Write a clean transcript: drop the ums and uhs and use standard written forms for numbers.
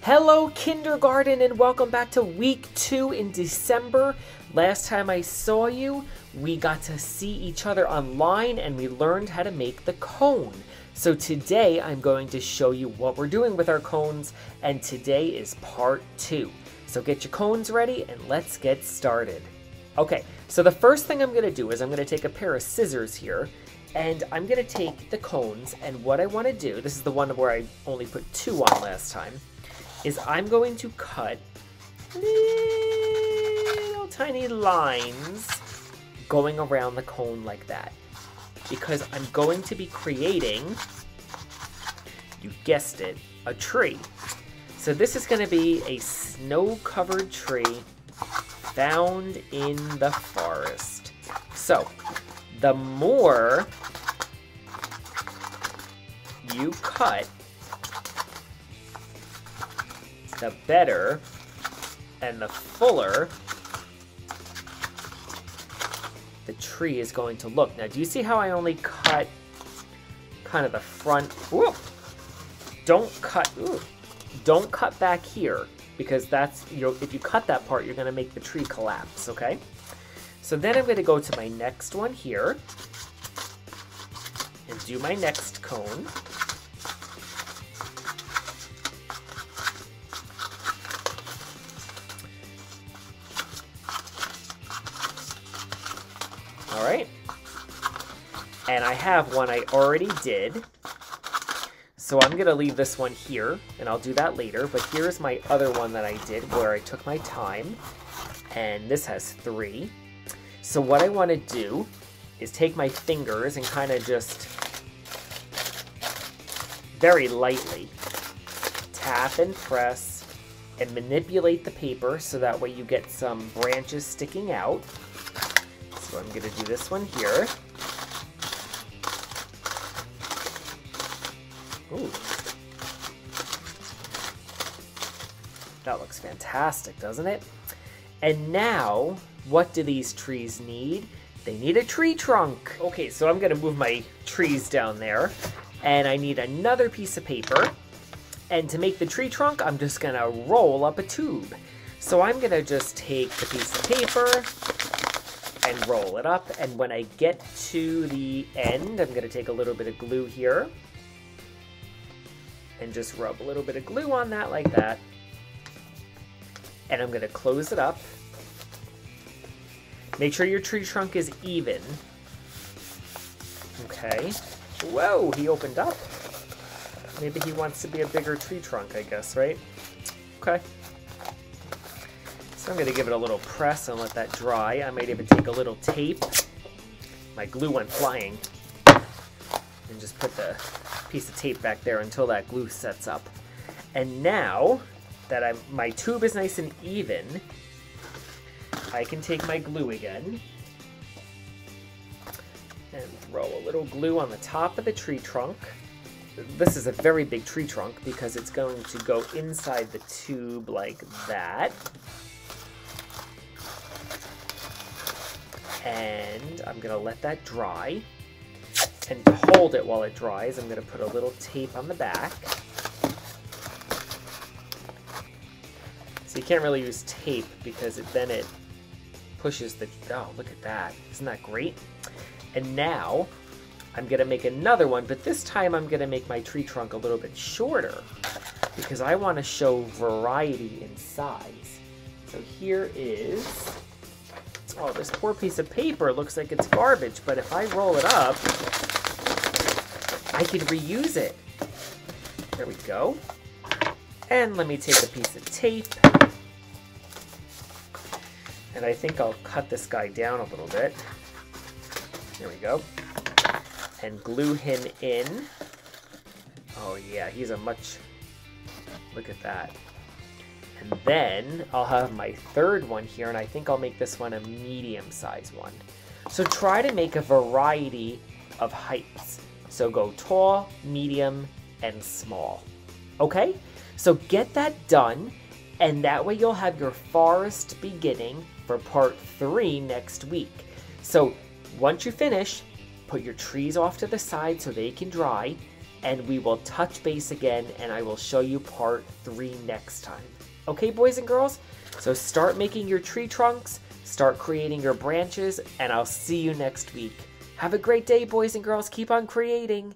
Hello kindergarten and welcome back to week 2 in December. Last time I saw you, we got to see each other online and we learned how to make the cone. So today I'm going to show you what we're doing with our cones, and today is part 2. So get your cones ready and let's get started. Okay, so the first thing I'm going to do is I'm going to take a pair of scissors here, and I'm going to take the cones, and what I want to do, this is the one where I only put 2 on last time, is I'm going to cut little tiny lines going around the cone like that. Because I'm going to be creating, you guessed it, a tree. So this is going to be a snow-covered tree found in the forest. So the more you cut, the better and the fuller the tree is going to look. Now, do you see how I only cut kind of the front? Ooh, don't cut back here, because that's, if you cut that part, you're going to make the tree collapse, okay? So then I'm going to go to my next one here and do my next cone. All right, and I have one I already did, so I'm gonna leave this one here, and I'll do that later, but here's my other one that I did where I took my time, and this has 3. So what I wanna do is take my fingers and kind of just very lightly tap and press and manipulate the paper so that way you get some branches sticking out. So I'm going to do this one here. Ooh. That looks fantastic, doesn't it? And now, what do these trees need? They need a tree trunk. Okay, so I'm going to move my trees down there, and I need another piece of paper. And to make the tree trunk, I'm just going to roll up a tube. So I'm going to just take the piece of paper and roll it up, and when I get to the end, I'm going to take a little bit of glue here and just rub a little bit of glue on that like that, and I'm going to close it up. Make sure your tree trunk is even. Okay. Whoa, he opened up. Maybe he wants to be a bigger tree trunk, I guess, right? Okay. So I'm going to give it a little press and let that dry. I might even take a little tape. My glue went flying. And just put the piece of tape back there until that glue sets up. And now that my tube is nice and even, I can take my glue again and throw a little glue on the top of the tree trunk. This is a very big tree trunk because it's going to go inside the tube like that. And I'm going to let that dry, and to hold it while it dries, I'm going to put a little tape on the back. So you can't really use tape because then it pushes the, oh, look at that. Isn't that great? And now I'm going to make another one, but this time I'm going to make my tree trunk a little bit shorter because I want to show variety in size. So here is, oh, this poor piece of paper looks like it's garbage, but if I roll it up, I can reuse it. There we go. And let me take a piece of tape. And I think I'll cut this guy down a little bit. There we go. And glue him in. Oh yeah, he's a much, look at that. And then I'll have my third one here, and I think I'll make this one a medium-sized one. So try to make a variety of heights. So go tall, medium, and small. Okay? So get that done, and that way you'll have your forest beginning for part 3 next week. So once you finish, put your trees off to the side so they can dry, and we will touch base again, and I will show you part 3 next time. Okay, boys and girls? So start making your tree trunks, start creating your branches, and I'll see you next week. Have a great day, boys and girls. Keep on creating.